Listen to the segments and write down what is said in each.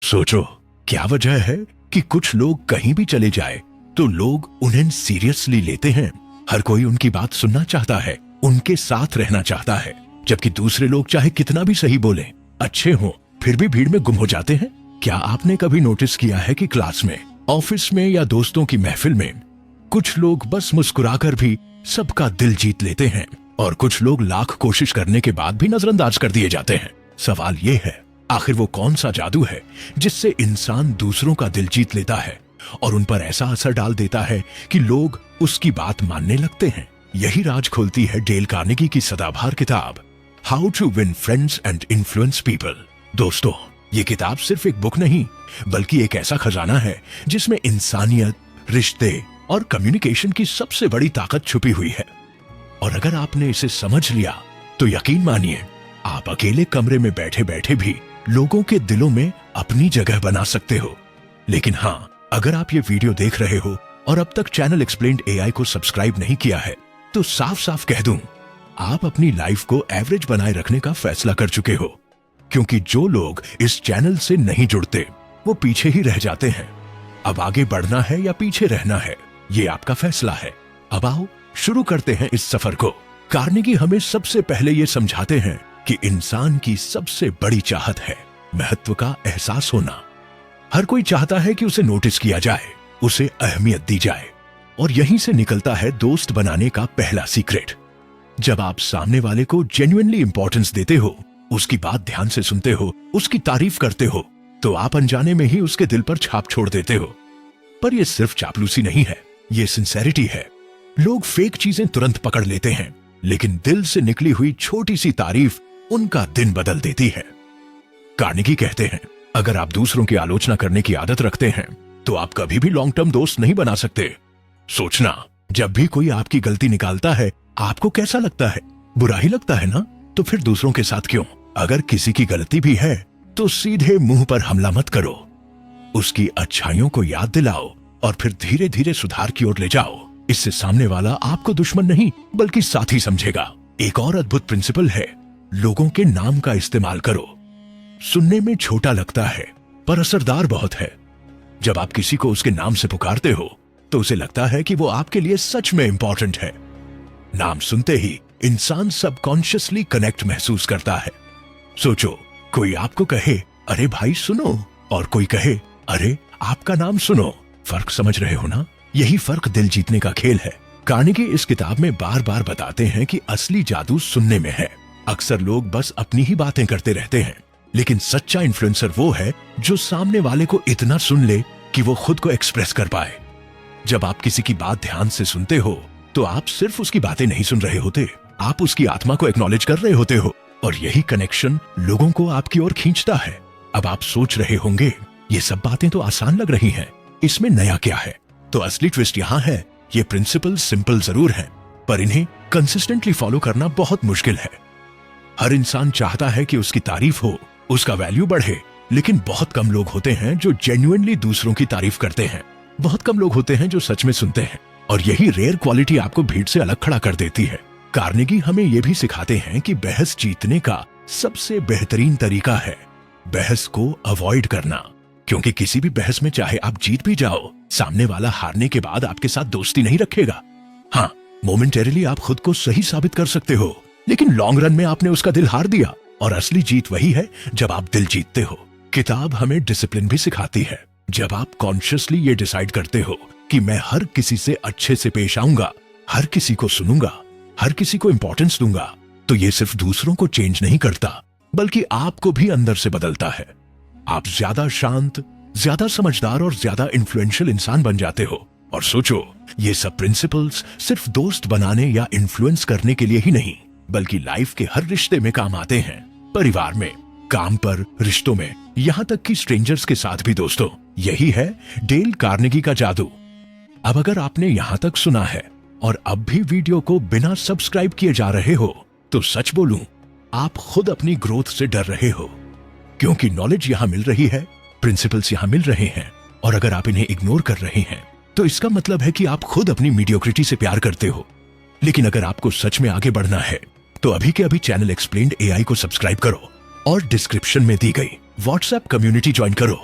सोचो, क्या वजह है कि कुछ लोग कहीं भी चले जाए तो लोग उन्हें सीरियसली लेते हैं। हर कोई उनकी बात सुनना चाहता है, उनके साथ रहना चाहता है, जबकि दूसरे लोग चाहे कितना भी सही बोलें, अच्छे हों, फिर भी भीड़ में गुम हो जाते हैं। क्या आपने कभी नोटिस किया है कि क्लास में, ऑफिस में या दोस्तों की महफिल में कुछ लोग बस मुस्कुराकर भी सबका दिल जीत लेते हैं और कुछ लोग लाख कोशिश करने के बाद भी नजरअंदाज कर दिए जाते हैं। सवाल ये है, आखिर वो कौन सा जादू है जिससे इंसान दूसरों का दिल जीत लेता है और उन पर ऐसा असर डाल देता है कि लोग उसकी बात मानने लगते हैं। यही राज खोलती है डेल कार्नेगी की सदाबहार किताब how to win friends and influence people. दोस्तों, ये किताब सिर्फ एक बुक नहीं, बल्कि एक ऐसा खजाना है जिसमें इंसानियत, रिश्ते और कम्युनिकेशन की सबसे बड़ी ताकत छुपी हुई है। और अगर आपने इसे समझ लिया तो यकीन मानिए, आप अकेले कमरे में बैठे बैठे भी लोगों के दिलों में अपनी जगह बना सकते हो। लेकिन हाँ, अगर आप ये वीडियो देख रहे हो और अब तक चैनल एक्सप्लेन्ड एआई को सब्सक्राइब नहीं किया है, तो साफ साफ कह दूं, आप अपनी लाइफ को एवरेज बनाए रखने का फैसला कर चुके हो। क्योंकि जो लोग इस चैनल से नहीं जुड़ते वो पीछे ही रह जाते हैं। अब आगे बढ़ना है या पीछे रहना है, ये आपका फैसला है। अब आओ शुरू करते हैं इस सफर को। कार्नेगी हमें सबसे पहले ये समझाते हैं कि इंसान की सबसे बड़ी चाहत है महत्व का एहसास होना। हर कोई चाहता है कि उसे नोटिस किया जाए, उसे अहमियत दी जाए, और यहीं से निकलता है दोस्त बनाने का पहला सीक्रेट। जब आप सामने वाले को जेन्युइनली इंपॉर्टेंस देते हो, उसकी बात ध्यान से सुनते हो, उसकी तारीफ करते हो, तो आप अनजाने में ही उसके दिल पर छाप छोड़ देते हो। पर यह सिर्फ चापलूसी नहीं है, ये सिंसेरिटी है। लोग फेक चीजें तुरंत पकड़ लेते हैं, लेकिन दिल से निकली हुई छोटी सी तारीफ उनका दिन बदल देती है। कार्नेगी कहते हैं, अगर आप दूसरों की आलोचना करने की आदत रखते हैं तो आप कभी भी लॉन्ग टर्म दोस्त नहीं बना सकते। सोचना, जब भी कोई आपकी गलती निकालता है, आपको कैसा लगता है? बुरा ही लगता है ना? तो फिर दूसरों के साथ क्यों? अगर किसी की गलती भी है तो सीधे मुंह पर हमला मत करो, उसकी अच्छाइयों को याद दिलाओ और फिर धीरे धीरे सुधार की ओर ले जाओ। इससे सामने वाला आपको दुश्मन नहीं बल्कि साथी समझेगा। एक और अद्भुत प्रिंसिपल है, लोगों के नाम का इस्तेमाल करो। सुनने में छोटा लगता है पर असरदार बहुत है। जब आप किसी को उसके नाम से पुकारते हो तो उसे लगता है कि वो आपके लिए सच में इंपॉर्टेंट है। नाम सुनते ही इंसान सबकॉन्शियसली कनेक्ट महसूस करता है। सोचो, कोई आपको कहे अरे भाई सुनो, और कोई कहे अरे आपका नाम सुनो। फर्क समझ रहे हो ना? यही फर्क दिल जीतने का खेल है। कार्नेगी इस किताब में बार बार बताते हैं कि असली जादू सुनने में है। अक्सर लोग बस अपनी ही बातें करते रहते हैं, लेकिन सच्चा इन्फ्लुएंसर वो है जो सामने वाले को इतना सुन ले कि वो खुद को एक्सप्रेस कर पाए। जब आप किसी की बात ध्यान से सुनते हो तो आप सिर्फ उसकी बातें नहीं सुन रहे होते, आप उसकी आत्मा को एक्नॉलेज कर रहे होते हो, और यही कनेक्शन लोगों को आपकी ओर खींचता है। अब आप सोच रहे होंगे, ये सब बातें तो आसान लग रही हैं, इसमें नया क्या है? तो असली ट्विस्ट यहाँ है, ये प्रिंसिपल सिंपल जरूर हैं, पर इन्हें कंसिस्टेंटली फॉलो करना बहुत मुश्किल है। हर इंसान चाहता है कि उसकी तारीफ हो, उसका वैल्यू बढ़े, लेकिन बहुत कम लोग होते हैं जो जेन्युइनली दूसरों की तारीफ करते हैं। बहुत कम लोग होते हैं जो सच में सुनते हैं, और यही रेयर क्वालिटी आपको भीड़ से अलग खड़ा कर देती है। कार्नेगी हमें यह भी सिखाते हैं कि बहस जीतने का सबसे बेहतरीन तरीका है बहस को अवॉइड करना। क्योंकि किसी भी बहस में चाहे आप जीत भी जाओ, सामने वाला हारने के बाद आपके साथ दोस्ती नहीं रखेगा। हाँ, मोमेंटरीली आप खुद को सही साबित कर सकते हो, लेकिन लॉन्ग रन में आपने उसका दिल हार दिया। और असली जीत वही है जब आप दिल जीतते हो। किताब हमें डिसिप्लिन भी सिखाती है। जब आप कॉन्शियसली ये डिसाइड करते हो कि मैं हर किसी से अच्छे से पेश आऊंगा, हर किसी को सुनूंगा, हर किसी को इंपॉर्टेंस दूंगा, तो ये सिर्फ दूसरों को चेंज नहीं करता, बल्कि आपको भी अंदर से बदलता है। आप ज्यादा शांत, ज्यादा समझदार और ज्यादा इन्फ्लुएंशियल इंसान बन जाते हो। और सोचो, ये सब प्रिंसिपल्स सिर्फ दोस्त बनाने या इन्फ्लुएंस करने के लिए ही नहीं, बल्कि लाइफ के हर रिश्ते में काम आते हैं। परिवार में, काम पर, रिश्तों में, यहाँ तक कि स्ट्रेंजर्स के साथ भी। दोस्तों, यही है डेल कार्नेगी का जादू। अब अगर आपने यहाँ तक सुना है और अब भी वीडियो को बिना सब्सक्राइब किए जा रहे हो, तो सच बोलूं, आप खुद अपनी ग्रोथ से डर रहे हो। क्योंकि नॉलेज यहां मिल रही है, प्रिंसिपल्स यहां मिल रहे हैं, और अगर आप इन्हें इग्नोर कर रहे हैं तो इसका मतलब है कि आप खुद अपनी मीडियोक्रिटी से प्यार करते हो। लेकिन अगर आपको सच में आगे बढ़ना है तो अभी के अभी चैनल एक्सप्लेन्ड एआई को सब्सक्राइब करो और डिस्क्रिप्शन में दी गई व्हाट्सएप कम्युनिटी ज्वाइन करो।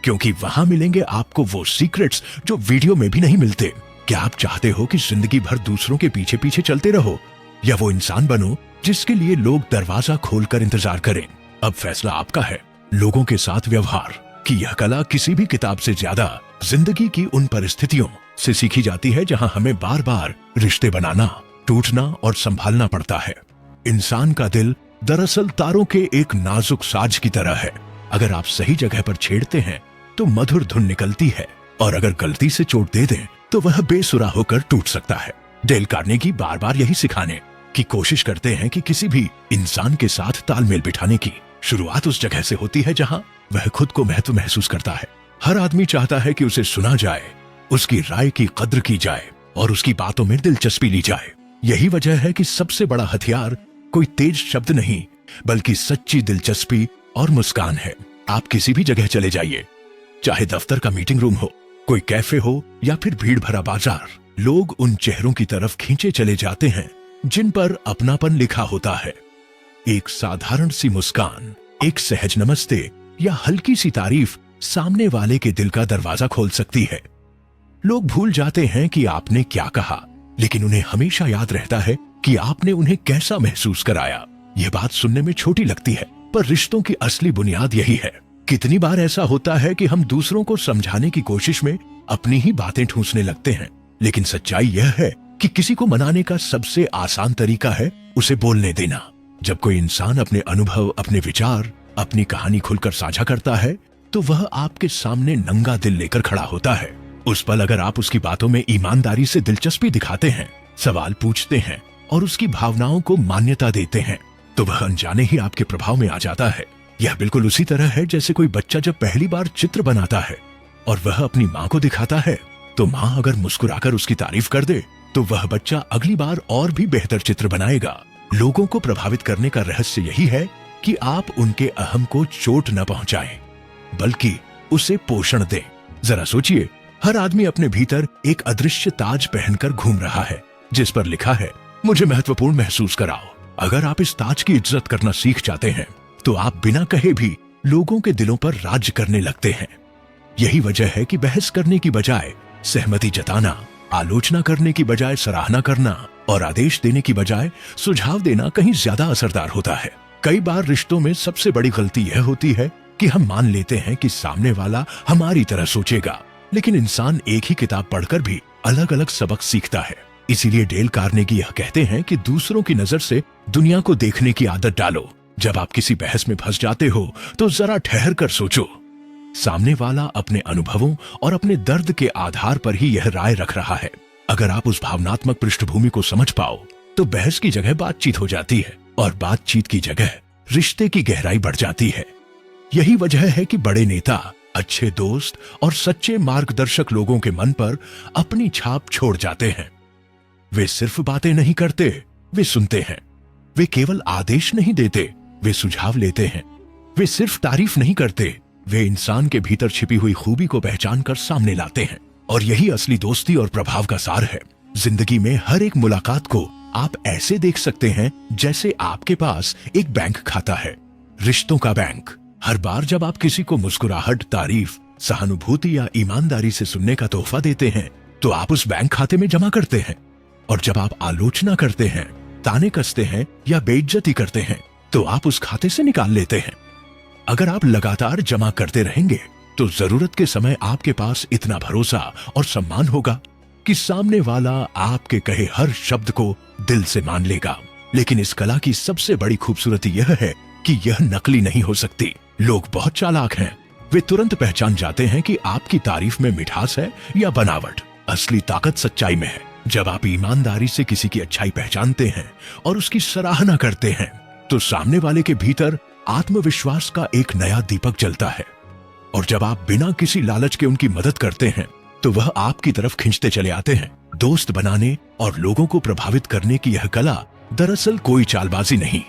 क्योंकि वहां मिलेंगे आपको वो सीक्रेट्स जो वीडियो में भी नहीं मिलते। क्या आप चाहते हो कि जिंदगी भर दूसरों के पीछे पीछे चलते रहो, या वो इंसान बनो जिसके लिए लोग दरवाजा खोलकर इंतजार करें? अब फैसला आपका है। लोगों के साथ व्यवहार की यह कला किसी भी किताब से ज्यादा जिंदगी की उन परिस्थितियों से सीखी जाती है जहां हमें बार बार रिश्ते बनाना, टूटना और संभालना पड़ता है। इंसान का दिल दरअसल तारों के एक नाजुक साज की तरह है। अगर आप सही जगह पर छेड़ते हैं तो मधुर धुन निकलती है, और अगर गलती से चोट दे दें तो वह बेसुरा होकर टूट सकता है। डेल कार्नेगी बार बार यही सिखाने की कोशिश करते हैं कि किसी भी इंसान के साथ तालमेल बिठाने की शुरुआत उस जगह से होती है जहां वह खुद को महत्व महसूस करता है। हर आदमी चाहता है कि उसे सुना जाए, उसकी राय की कद्र की जाए और उसकी बातों में दिलचस्पी ली जाए। यही वजह है कि सबसे बड़ा हथियार कोई तेज शब्द नहीं, बल्कि सच्ची दिलचस्पी और मुस्कान है। आप किसी भी जगह चले जाइए, चाहे दफ्तर का मीटिंग रूम हो, कोई कैफे हो या फिर भीड़ भरा बाजार, लोग उन चेहरों की तरफ खींचे चले जाते हैं जिन पर अपनापन लिखा होता है। एक साधारण सी मुस्कान, एक सहज नमस्ते या हल्की सी तारीफ सामने वाले के दिल का दरवाजा खोल सकती है। लोग भूल जाते हैं कि आपने क्या कहा, लेकिन उन्हें हमेशा याद रहता है कि आपने उन्हें कैसा महसूस कराया। यह बात सुनने में छोटी लगती है, पर रिश्तों की असली बुनियाद यही है। कितनी बार ऐसा होता है कि हम दूसरों को समझाने की कोशिश में अपनी ही बातें ठूंसने लगते हैं, लेकिन सच्चाई यह है कि किसी को मनाने का सबसे आसान तरीका है उसे बोलने देना। जब कोई इंसान अपने अनुभव, अपने विचार, अपनी कहानी खुलकर साझा करता है तो वह आपके सामने नंगा दिल लेकर खड़ा होता है। उस पल अगर आप उसकी बातों में ईमानदारी से दिलचस्पी दिखाते हैं, सवाल पूछते हैं और उसकी भावनाओं को मान्यता देते हैं, तो वह अनजाने ही आपके प्रभाव में आ जाता है। यह बिल्कुल उसी तरह है जैसे कोई बच्चा जब पहली बार चित्र बनाता है और वह अपनी माँ को दिखाता है, तो माँ अगर मुस्कुराकर उसकी तारीफ कर दे तो वह बच्चा अगली बार और भी बेहतर चित्र बनाएगा। लोगों को प्रभावित करने का रहस्य यही है कि आप उनके अहम को चोट न पहुंचाएं, बल्कि उसे पोषण दें। जरा सोचिए, हर आदमी अपने भीतर एक अदृश्य ताज पहनकर घूम रहा है जिस पर लिखा है, मुझे महत्वपूर्ण महसूस कराओ। अगर आप इस ताज की इज्जत करना सीख जाते हैं तो आप बिना कहे भी लोगों के दिलों पर राज करने लगते हैं। यही वजह है कि बहस करने की बजाय सहमति जताना, आलोचना करने की बजाय सराहना करना और आदेश देने की बजाय सुझाव देना कहीं ज्यादा असरदार होता है। कई बार रिश्तों में सबसे बड़ी गलती यह होती है कि हम मान लेते हैं कि सामने वाला हमारी तरह सोचेगा, लेकिन इंसान एक ही किताब पढ़कर भी अलग अलग सबक सीखता है। इसीलिए डेल कार्नेगी यह कहते हैं कि दूसरों की नजर से दुनिया को देखने की आदत डालो। जब आप किसी बहस में फंस जाते हो तो जरा ठहर कर सोचो, सामने वाला अपने अनुभवों और अपने दर्द के आधार पर ही यह राय रख रहा है। अगर आप उस भावनात्मक पृष्ठभूमि को समझ पाओ तो बहस की जगह बातचीत हो जाती है और बातचीत की जगह रिश्ते की गहराई बढ़ जाती है। यही वजह है कि बड़े नेता, अच्छे दोस्त और सच्चे मार्गदर्शक लोगों के मन पर अपनी छाप छोड़ जाते हैं। वे सिर्फ बातें नहीं करते, वे सुनते हैं। वे केवल आदेश नहीं देते, वे सुझाव लेते हैं। वे सिर्फ तारीफ नहीं करते, वे इंसान के भीतर छिपी हुई खूबी को पहचान कर सामने लाते हैं। और यही असली दोस्ती और प्रभाव का सार है। जिंदगी में हर एक मुलाकात को आप ऐसे देख सकते हैं जैसे आपके पास एक बैंक खाता है, रिश्तों का बैंक। हर बार जब आप किसी को मुस्कुराहट, तारीफ, सहानुभूति या ईमानदारी से सुनने का तोहफा देते हैं तो आप उस बैंक खाते में जमा करते हैं। और जब आप आलोचना करते हैं, ताने कसते हैं या बेइज्जती करते हैं तो आप उस खाते से निकाल लेते हैं। अगर आप लगातार जमा करते रहेंगे तो जरूरत के समय आपके पास इतना भरोसा और सम्मान होगा कि सामने वाला आपके कहे हर शब्द को दिल से मान लेगा। लेकिन इस कला की सबसे बड़ी खूबसूरती यह है कि यह नकली नहीं हो सकती। लोग बहुत चालाक हैं, वे तुरंत पहचान जाते हैं कि आपकी तारीफ में मिठास है या बनावट। असली ताकत सच्चाई में है। जब आप ईमानदारी से किसी की अच्छाई पहचानते हैं और उसकी सराहना करते हैं तो सामने वाले के भीतर आत्मविश्वास का एक नया दीपक जलता है। और जब आप बिना किसी लालच के उनकी मदद करते हैं तो वह आपकी तरफ खींचते चले आते हैं। दोस्त बनाने और लोगों को प्रभावित करने की यह कला दरअसल कोई चालबाजी नहीं,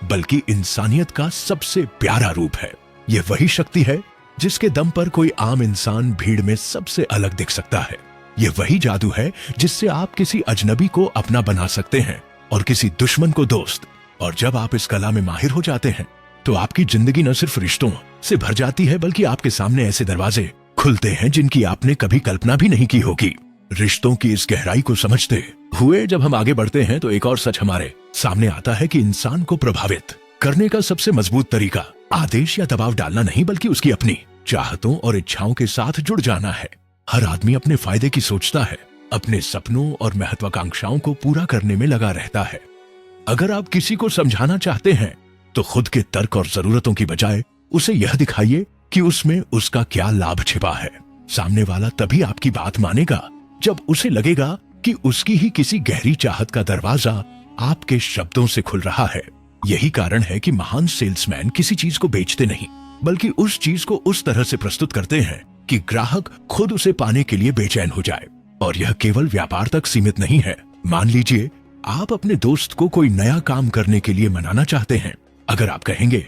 बल्कि इंसानियत का सबसे प्यारा रूप है। यह वही शक्ति है जिसके दम पर कोई आम इंसान भीड़ में सबसे अलग दिख सकता है। यह वही जादू है जिससे आप किसी अजनबी को अपना बना सकते हैं और किसी दुश्मन को दोस्त। और जब आप इस कला में माहिर हो जाते हैं तो आपकी जिंदगी न सिर्फ रिश्तों से भर जाती है, बल्कि आपके सामने ऐसे दरवाजे खुलते हैं जिनकी आपने कभी कल्पना भी नहीं की होगी। रिश्तों की इस गहराई को समझते हुए जब हम आगे बढ़ते हैं तो एक और सच हमारे सामने आता है कि इंसान को प्रभावित करने का सबसे मजबूत तरीका आदेश या दबाव डालना नहीं, बल्कि उसकी अपनी चाहतों और इच्छाओं के साथ जुड़ जाना है। हर आदमी अपने फायदे की सोचता है, अपने सपनों और महत्वाकांक्षाओं को पूरा करने में लगा रहता है। अगर आप किसी को समझाना चाहते हैं तो खुद के तर्क और जरूरतों की बजाय उसे यह दिखाइए कि उसमें उसका क्या लाभ छिपा है। सामने वाला तभी आपकी बात मानेगा जब उसे लगेगा कि उसकी ही किसी गहरी चाहत का दरवाजा आपके शब्दों से खुल रहा है। यही कारण है कि महान सेल्समैन किसी चीज को बेचते नहीं, बल्कि उस चीज को उस तरह से प्रस्तुत करते हैं कि ग्राहक खुद उसे पाने के लिए बेचैन हो जाए। और यह केवल व्यापार तक सीमित नहीं है। मान लीजिए आप अपने दोस्त को कोई नया काम करने के लिए मनाना चाहते हैं। अगर आप कहेंगे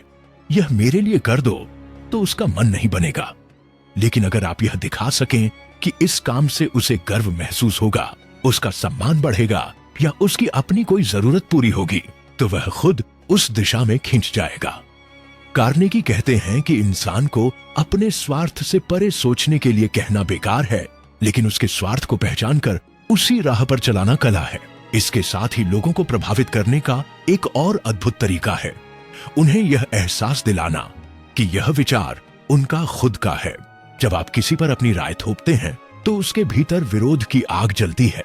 यह मेरे लिए कर दो, तो उसका मन नहीं बनेगा। लेकिन अगर आप यह दिखा सकें कि इस काम से उसे गर्व महसूस होगा, उसका सम्मान बढ़ेगा या उसकी अपनी कोई जरूरत पूरी होगी, तो वह खुद उस दिशा में खिंच जाएगा। कार्नेगी कहते हैं कि इंसान को अपने स्वार्थ से परे सोचने के लिए कहना बेकार है, लेकिन उसके स्वार्थ को पहचानकर उसी राह पर चलाना कला है। इसके साथ ही लोगों को प्रभावित करने का एक और अद्भुत तरीका है उन्हें यह एहसास दिलाना कि यह विचार उनका खुद का है। जब आप किसी पर अपनी राय थोपते हैं तो उसके भीतर विरोध की आग जलती है,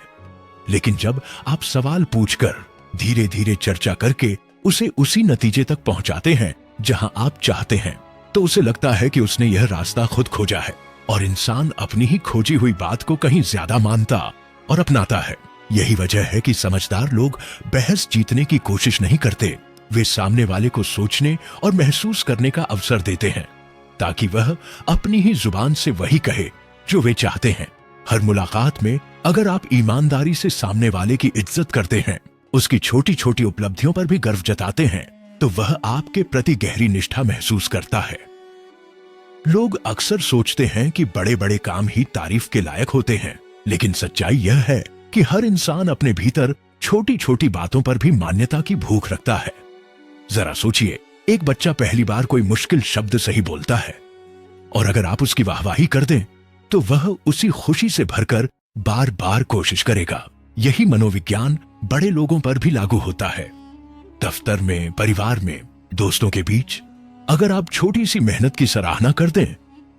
लेकिन जब आप सवाल पूछकर धीरे धीरे चर्चा करके उसे उसी नतीजे तक पहुंचाते हैं जहां आप चाहते हैं, तो उसे लगता है कि उसने यह रास्ता खुद खोजा है। और इंसान अपनी ही खोजी हुई बात को कहीं ज्यादा मानता और अपनाता है। यही वजह है कि समझदार लोग बहस जीतने की कोशिश नहीं करते। वे सामने वाले को सोचने और महसूस करने का अवसर देते हैं, ताकि वह अपनी ही जुबान से वही कहे जो वे चाहते हैं। हर मुलाकात में अगर आप ईमानदारी से सामने वाले की इज्जत करते हैं, उसकी छोटी छोटी उपलब्धियों पर भी गर्व जताते हैं, तो वह आपके प्रति गहरी निष्ठा महसूस करता है। लोग अक्सर सोचते हैं कि बड़े बड़े काम ही तारीफ के लायक होते हैं, लेकिन सच्चाई यह है कि हर इंसान अपने भीतर छोटी छोटी बातों पर भी मान्यता की भूख रखता है। जरा सोचिए, एक बच्चा पहली बार कोई मुश्किल शब्द सही बोलता है, और अगर आप उसकी वाहवाही कर दें तो वह उसी खुशी से भरकर बार बार कोशिश करेगा। यही मनोविज्ञान बड़े लोगों पर भी लागू होता है। दफ्तर में, परिवार में, दोस्तों के बीच अगर आप छोटी सी मेहनत की सराहना कर दें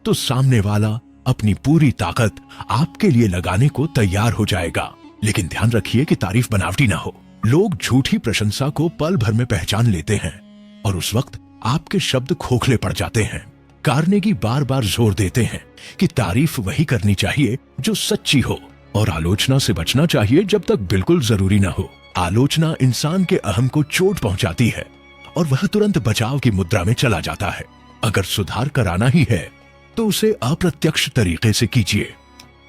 तो सामने वाला अपनी पूरी ताकत आपके लिए लगाने को तैयार हो जाएगा। लेकिन ध्यान रखिए कि तारीफ बनावटी ना हो। लोग झूठी प्रशंसा को पल भर में पहचान लेते हैं और उस वक्त आपके शब्द खोखले पड़ जाते हैं। कार्नेगी बार बार जोर देते हैं कि तारीफ वही करनी चाहिए जो सच्ची हो, और आलोचना से बचना चाहिए जब तक बिल्कुल जरूरी ना हो। आलोचना इंसान के अहम को चोट पहुंचाती है और वह तुरंत बचाव की मुद्रा में चला जाता है। अगर सुधार कराना ही है तो उसे अप्रत्यक्ष तरीके से कीजिए।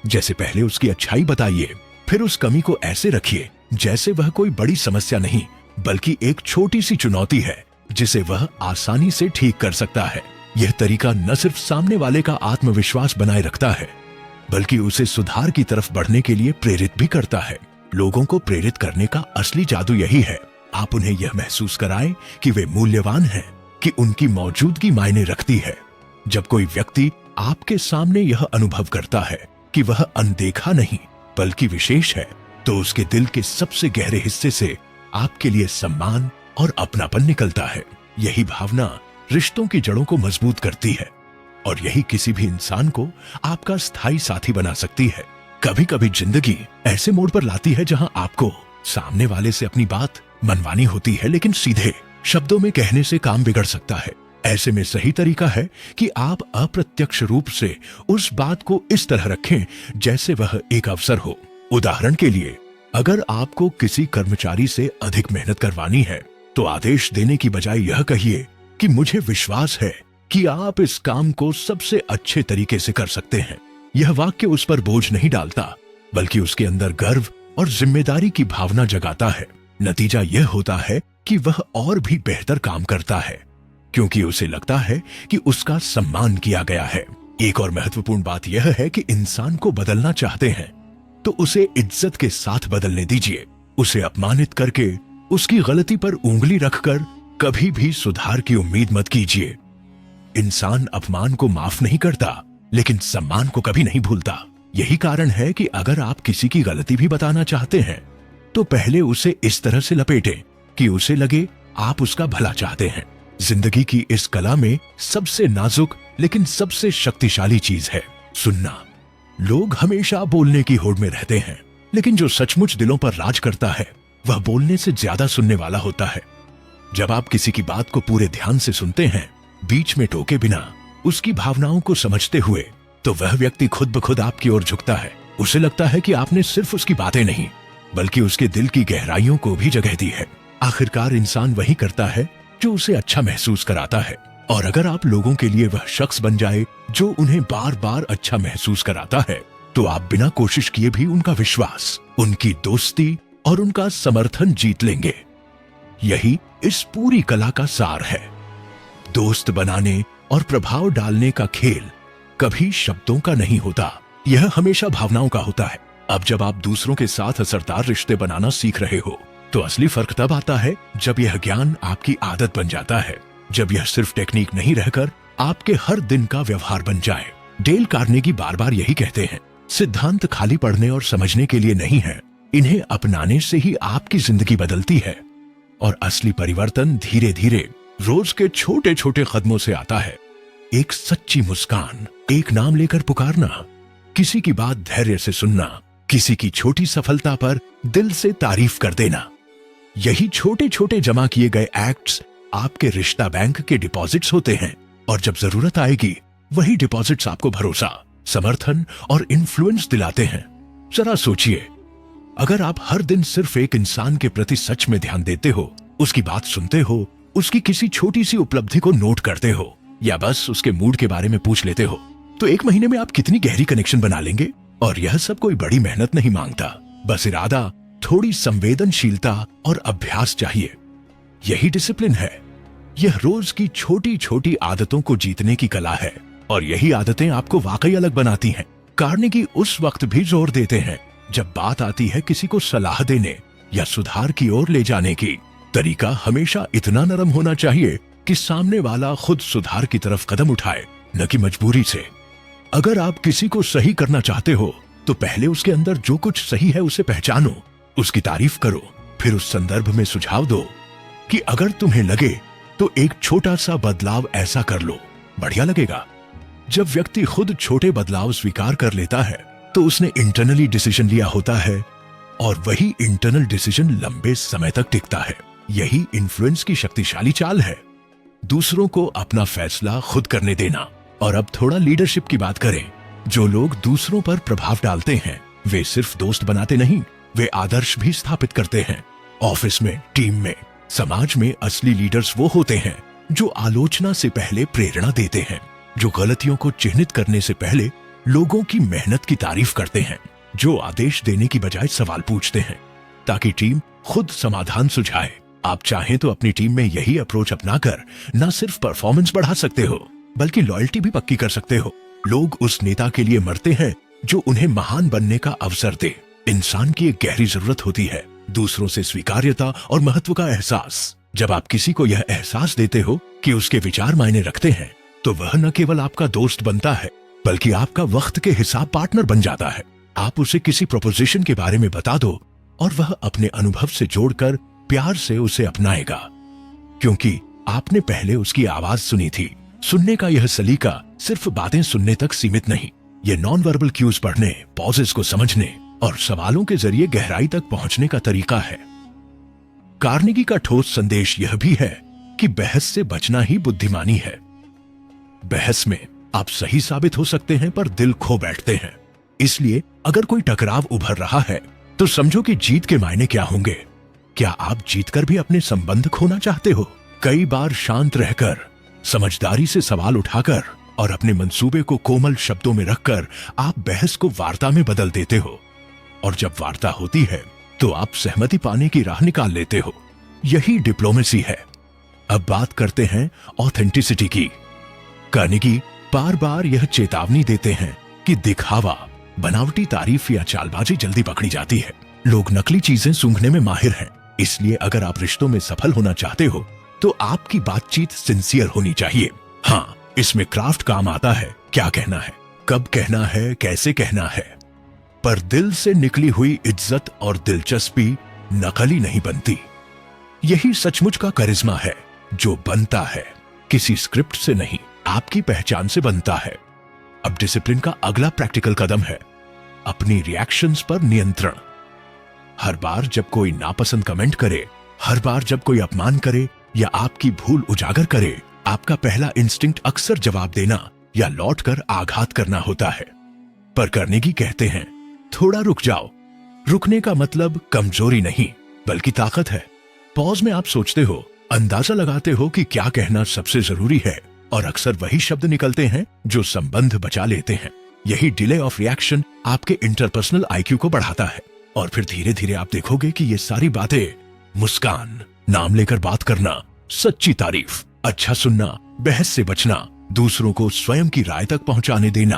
जैसे पहले उसकी अच्छाई बताइए, फिर उस कमी को ऐसे रखिए जैसे वह कोई बड़ी समस्या नहीं, बल्कि एक छोटी सी चुनौती है जिसे वह आसानी से ठीक कर सकता है। यह तरीका न सिर्फ सामने वाले का आत्मविश्वास बनाए रखता है, बल्कि उसे सुधार की तरफ बढ़ने के लिए प्रेरित भी करता है। लोगों को प्रेरित करने का असली जादू यही है। आप उन्हें यह महसूस कराएं कि वे मूल्यवान हैं, कि उनकी मौजूदगी मायने रखती है। जब कोई व्यक्ति आपके सामने यह अनुभव करता है कि वह अनदेखा नहीं बल्कि विशेष है, तो उसके दिल के सबसे गहरे हिस्से से आपके लिए सम्मान और अपनापन निकलता है। यही भावना रिश्तों की जड़ों को मजबूत करती है और यही किसी भी इंसान को आपका स्थायी साथी बना सकती है। कभी कभी जिंदगी ऐसे मोड़ पर लाती है जहां आपको सामने वाले से अपनी बात मनवानी होती है, लेकिन सीधे शब्दों में कहने से काम बिगड़ सकता है। ऐसे में सही तरीका है कि आप अप्रत्यक्ष रूप से उस बात को इस तरह रखें जैसे वह एक अवसर हो। उदाहरण के लिए, अगर आपको किसी कर्मचारी से अधिक मेहनत करवानी है तो आदेश देने की बजाय यह कहिए कि मुझे विश्वास है कि आप इस काम को सबसे अच्छे तरीके से कर सकते हैं। यह वाक्य उस पर बोझ नहीं डालता, बल्कि उसके अंदर गर्व और जिम्मेदारी की भावना जगाता है। नतीजा यह होता है कि वह और भी बेहतर काम करता है, क्योंकि उसे लगता है कि उसका सम्मान किया गया है। एक और महत्वपूर्ण बात यह है कि इंसान को बदलना चाहते हैं तो उसे इज्जत के साथ बदलने दीजिए। उसे अपमानित करके, उसकी गलती पर उंगली रखकर कभी भी सुधार की उम्मीद मत कीजिए। इंसान अपमान को माफ नहीं करता, लेकिन सम्मान को कभी नहीं भूलता। यही कारण है कि अगर आप किसी की गलती भी बताना चाहते हैं तो पहले उसे इस तरह से लपेटें कि उसे लगे आप उसका भला चाहते हैं। जिंदगी की इस कला में सबसे नाजुक लेकिन सबसे शक्तिशाली चीज है सुनना। लोग हमेशा बोलने की होड़ में रहते हैं, लेकिन जो सचमुच दिलों पर राज करता है वह बोलने से ज्यादा सुनने वाला होता है। जब आप किसी की बात को पूरे ध्यान से सुनते हैं, बीच में टोके बिना, उसकी भावनाओं को समझते हुए, तो वह व्यक्ति खुद ब खुद आपकी ओर झुकता है। उसे लगता है कि आपने सिर्फ उसकी बातें नहीं बल्कि उसके दिल की गहराइयों को भी जगह दी है। आखिरकार इंसान वही करता है जो उसे अच्छा महसूस कराता है, और अगर आप लोगों के लिए वह शख्स बन जाए जो उन्हें बार बार अच्छा महसूस कराता है, तो आप बिना कोशिश किए भी उनका विश्वास, उनकी दोस्ती और उनका समर्थन जीत लेंगे। यही इस पूरी कला का सार है। दोस्त बनाने और प्रभाव डालने का खेल कभी शब्दों का नहीं होता, यह हमेशा भावनाओं का होता है। अब जब आप दूसरों के साथ असरदार रिश्ते बनाना सीख रहे हो, तो असली फर्क तब आता है जब यह ज्ञान आपकी आदत बन जाता है, जब यह सिर्फ टेक्निक नहीं रहकर आपके हर दिन का व्यवहार बन जाए। डेल कार्नेगी बार बार यही कहते हैं, सिद्धांत खाली पढ़ने और समझने के लिए नहीं है, इन्हें अपनाने से ही आपकी जिंदगी बदलती है। और असली परिवर्तन धीरे धीरे रोज के छोटे छोटे कदमों से आता है। एक सच्ची मुस्कान, एक नाम लेकर पुकारना, किसी की बात धैर्य से सुनना, किसी की छोटी सफलता पर दिल से तारीफ कर देना। यही छोटे छोटे जमा किए गए एक्ट्स आपके रिश्ता बैंक के डिपॉजिट्स होते हैं, और जब जरूरत आएगी वही डिपॉजिट्स आपको भरोसा, समर्थन और इन्फ्लुएंस दिलाते हैं। जरा सोचिए, अगर आप हर दिन सिर्फ एक इंसान के प्रति सच में ध्यान देते हो, उसकी बात सुनते हो, उसकी किसी छोटी सी उपलब्धि को नोट करते हो, या बस उसके मूड के बारे में पूछ लेते हो, तो एक महीने में आप कितनी गहरी कनेक्शन बना लेंगे। और यह सब कोई बड़ी मेहनत नहीं मांगता, बस इरादा, थोड़ी संवेदनशीलता और अभ्यास चाहिए। यही डिसिप्लिन है। यह रोज की छोटी छोटी आदतों को जीतने की कला है, और यही आदतें आपको वाकई अलग बनाती हैं। कार्नेगी उस वक्त भी जोर देते हैं जब बात आती है किसी को सलाह देने या सुधार की ओर ले जाने की। तरीका हमेशा इतना नरम होना चाहिए कि सामने वाला खुद सुधार की तरफ कदम उठाए, न कि मजबूरी से। अगर आप किसी को सही करना चाहते हो, तो पहले उसके अंदर जो कुछ सही है उसे पहचानो, उसकी तारीफ करो, फिर उस संदर्भ में सुझाव दो कि अगर तुम्हें लगे तो एक छोटा सा बदलाव ऐसा कर लो, बढ़िया लगेगा। जब व्यक्ति खुद छोटे बदलाव स्वीकार कर लेता है, तो उसने इंटरनली डिसीजन लिया होता है, और वही इंटरनल डिसीजन लंबे समय तक टिकता है। यही इन्फ्लुएंस की शक्तिशाली चाल है, दूसरों को अपना फैसला खुद करने देना। और अब थोड़ा लीडरशिप की बात करें। जो लोग दूसरों पर प्रभाव डालते हैं, वे सिर्फ दोस्त बनाते नहीं, वे आदर्श भी स्थापित करते हैं। ऑफिस में, टीम में, समाज में असली लीडर्स वो होते हैं जो आलोचना से पहले प्रेरणा देते हैं, जो गलतियों को चिन्हित करने से पहले लोगों की मेहनत की तारीफ करते हैं, जो आदेश देने की बजाय सवाल पूछते हैं ताकि टीम खुद समाधान सुझाए। आप चाहें तो अपनी टीम में यही अप्रोच अपनाकर न सिर्फ परफॉर्मेंस बढ़ा सकते हो, बल्कि लॉयल्टी भी पक्की कर सकते हो। लोग उस नेता के लिए मरते हैं जो उन्हें महान बनने का अवसर दे। इंसान की एक गहरी जरूरत होती है दूसरों से स्वीकार्यता और महत्व का एहसास। जब आप किसी को यह एहसास देते हो कि उसके विचार मायने रखते हैं, तो वह न केवल आपका दोस्त बनता है, बल्कि आपका वक्त के हिसाब पार्टनर बन जाता है। आप उसे किसी प्रोपोजिशन के बारे में बता दो और वह अपने अनुभव से जोड़कर प्यार से उसे अपनाएगा, क्योंकि आपने पहले उसकी आवाज सुनी थी। सुनने का यह सलीका सिर्फ बातें सुनने तक सीमित नहीं, ये नॉन वर्बल क्यूज पढ़ने, पॉजेस को समझने और सवालों के जरिए गहराई तक पहुंचने का तरीका है। कार्नेगी का ठोस संदेश यह भी है कि बहस से बचना ही बुद्धिमानी है। बहस में आप सही साबित हो सकते हैं, पर दिल खो बैठते हैं। इसलिए अगर कोई टकराव उभर रहा है, तो समझो कि जीत के मायने क्या होंगे। क्या आप जीतकर भी अपने संबंध खोना चाहते हो? कई बार शांत रहकर, समझदारी से सवाल उठाकर और अपने मंसूबे को कोमल शब्दों में रखकर आप बहस को वार्ता में बदल देते हो, और जब वार्ता होती है तो आप सहमति पाने की राह निकाल लेते हो। यही डिप्लोमेसी है। अब बात करते हैं ऑथेंटिसिटी की। कार्नेगी बार बार यह चेतावनी देते हैं कि दिखावा, बनावटी तारीफ या चालबाजी जल्दी पकड़ी जाती है। लोग नकली चीजें सूंघने में माहिर हैं। इसलिए अगर आप रिश्तों में सफल होना चाहते हो, तो आपकी बातचीत सिंसियर होनी चाहिए। हाँ, इसमें क्राफ्ट काम आता है, क्या कहना है, कब कहना है, कैसे कहना है। पर दिल से निकली हुई इज्जत और दिलचस्पी नकली नहीं बनती। यही सचमुच का करिश्मा है, जो बनता है किसी स्क्रिप्ट से नहीं, आपकी पहचान से बनता है। अब डिसिप्लिन का अगला प्रैक्टिकल कदम है अपनी रिएक्शंस पर नियंत्रण। हर बार जब कोई नापसंद कमेंट करे, हर बार जब कोई अपमान करे या आपकी भूल उजागर करे, आपका पहला इंस्टिंक्ट अक्सर जवाब देना या लौटकर आघात करना होता है। पर कार्नेगी कहते हैं, थोड़ा रुक जाओ। रुकने का मतलब कमजोरी नहीं, बल्कि ताकत है। पॉज में आप सोचते हो, अंदाजा लगाते हो कि क्या कहना सबसे जरूरी है, और अक्सर वही शब्द निकलते हैं जो संबंध बचा लेते हैं। यही डिले ऑफ रिएक्शन आपके इंटरपर्सनल आईक्यू को बढ़ाता है, और फिर धीरे धीरे आप देखोगे कि ये सारी बातें, मुस्कान, नाम लेकर बात करना, सच्ची तारीफ, अच्छा सुनना, बहस से बचना, दूसरों को स्वयं की राय तक पहुंचाने देना,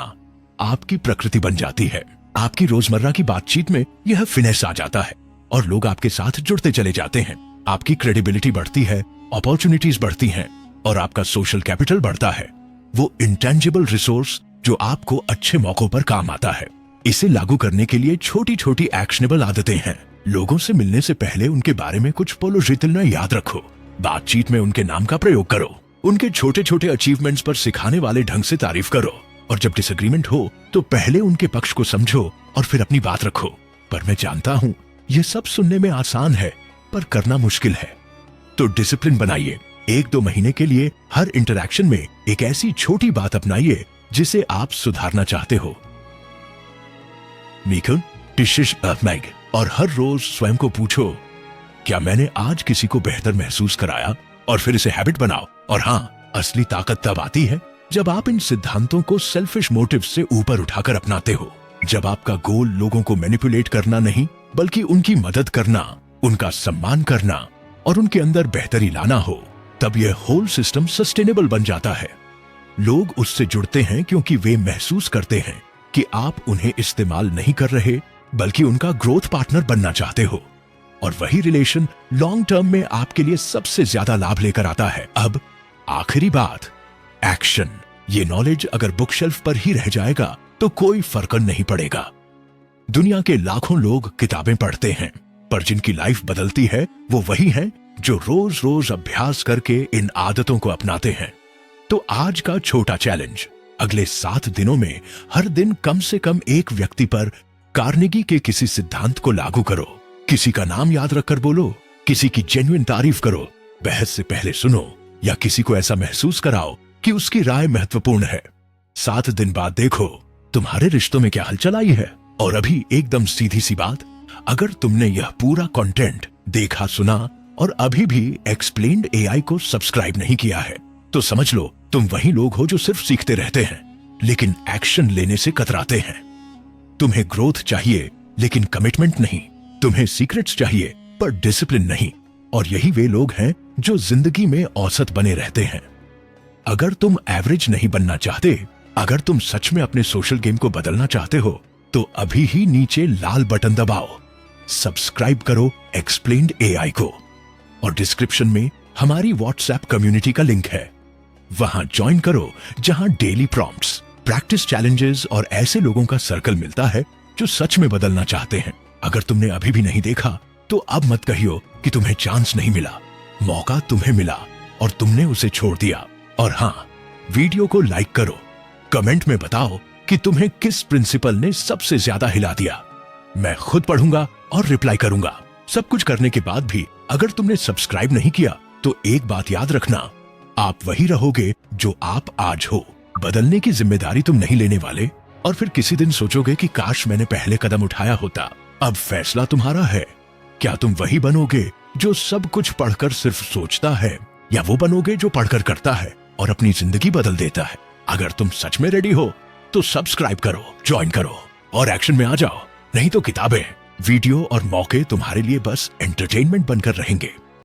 आपकी प्रकृति बन जाती है। आपकी रोजमर्रा की बातचीत में यह फिनेस आ जाता है और लोग आपके साथ जुड़ते चले जाते हैं। आपकी क्रेडिबिलिटी बढ़ती है, अपॉर्चुनिटीज बढ़ती हैं और आपका सोशल कैपिटल बढ़ता है। वो इंटेंजिबल रिसोर्स जो आपको अच्छे मौकों पर काम आता है। इसे लागू करने के लिए छोटी छोटी एक्शनेबल आदतें हैं। लोगों से मिलने से पहले उनके बारे में कुछ पोलोजितलना याद रखो। बातचीत में उनके नाम का प्रयोग करो। उनके छोटे छोटे अचीवमेंट्स पर सिखाने वाले ढंग से तारीफ करो। और जब डिसएग्रीमेंट हो तो पहले उनके पक्ष को समझो और फिर अपनी बात रखो। पर मैं जानता हूँ ये सब सुनने में आसान है, पर करना मुश्किल है। तो डिसिप्लिन बनाइए। 1-2 महीने के लिए हर इंटरैक्शन में एक ऐसी छोटी बात अपनाइए जिसे आप सुधारना चाहते हो। मीकल टिशिश मैग। और हर रोज स्वयं को पूछो, क्या मैंने आज किसी को बेहतर महसूस कराया? और फिर इसे हैबिट बनाओ। और हाँ, असली ताकत तब आती है जब आप इन सिद्धांतों को सेल्फिश मोटिव से ऊपर उठाकर अपनाते हो। जब आपका गोल लोगों को मैनिपुलेट करना नहीं, बल्कि उनकी मदद करना, उनका सम्मान करना और उनके अंदर बेहतरी लाना हो, तब यह होल सिस्टम सस्टेनेबल बन जाता है। लोग उससे जुड़ते हैं क्योंकि वे महसूस करते हैं कि आप उन्हें इस्तेमाल नहीं कर रहे, बल्कि उनका ग्रोथ पार्टनर बनना चाहते हो। और वही रिलेशन लॉन्ग टर्म में आपके लिए सबसे ज्यादा लाभ लेकर आता है। अब आखिरी बात, एक्शन। ये नॉलेज अगर बुक शेल्फ पर ही रह जाएगा तो कोई फर्क नहीं पड़ेगा। दुनिया के लाखों लोग किताबें पढ़ते हैं, पर जिनकी लाइफ बदलती है वो वही हैं जो रोज रोज अभ्यास करके इन आदतों को अपनाते हैं। तो आज का छोटा चैलेंज, अगले 7 दिनों में हर दिन कम से कम एक व्यक्ति पर कार्नेगी के किसी सिद्धांत को लागू करो। किसी का नाम याद रखकर बोलो, किसी की जेन्युइन तारीफ करो, बहस से पहले सुनो, या किसी को ऐसा महसूस कराओ कि उसकी राय महत्वपूर्ण है। 7 दिन बाद देखो तुम्हारे रिश्तों में क्या हलचल आई है। और अभी एकदम सीधी सी बात, अगर तुमने यह पूरा कंटेंट देखा, सुना और अभी भी एक्सप्लेन्ड एआई को सब्सक्राइब नहीं किया है, तो समझ लो तुम वही लोग हो जो सिर्फ सीखते रहते हैं लेकिन एक्शन लेने से कतराते हैं। तुम्हें ग्रोथ चाहिए लेकिन कमिटमेंट नहीं। तुम्हें सीक्रेट्स चाहिए पर डिसिप्लिन नहीं। और यही वे लोग हैं जो जिंदगी में औसत बने रहते हैं। अगर तुम एवरेज नहीं बनना चाहते, अगर तुम सच में अपने सोशल गेम को बदलना चाहते हो, तो अभी ही नीचे लाल बटन दबाओ, सब्सक्राइब करो एक्सप्लेन्ड एआई को। और डिस्क्रिप्शन में हमारी व्हाट्सएप कम्युनिटी का लिंक है, वहां ज्वाइन करो जहां डेली प्रॉम्प्ट्स, प्रैक्टिस चैलेंजेस और ऐसे लोगों का सर्कल मिलता है जो सच में बदलना चाहते हैं। अगर तुमने अभी भी नहीं देखा तो अब मत कहियो कि तुम्हें चांस नहीं मिला। मौका तुम्हें मिला और तुमने उसे छोड़ दिया। और हाँ, वीडियो को लाइक करो, कमेंट में बताओ कि तुम्हें किस प्रिंसिपल ने सबसे ज्यादा हिला दिया। मैं खुद पढ़ूंगा और रिप्लाई करूंगा। सब कुछ करने के बाद भी अगर तुमने सब्सक्राइब नहीं किया तो एक बात याद रखना, आप वही रहोगे जो आप आज हो। बदलने की जिम्मेदारी तुम नहीं लेने वाले और फिर किसी दिन सोचोगे कि काश मैंने पहले कदम उठाया होता। अब फैसला तुम्हारा है। क्या तुम वही बनोगे जो सब कुछ पढ़कर सिर्फ सोचता है, या वो बनोगे जो पढ़कर करता है और अपनी जिंदगी बदल देता है? अगर तुम सच में रेडी हो तो सब्सक्राइब करो, ज्वाइन करो और एक्शन में आ जाओ। नहीं तो किताबें, वीडियो और मौके तुम्हारे लिए बस एंटरटेनमेंट बनकर रहेंगे।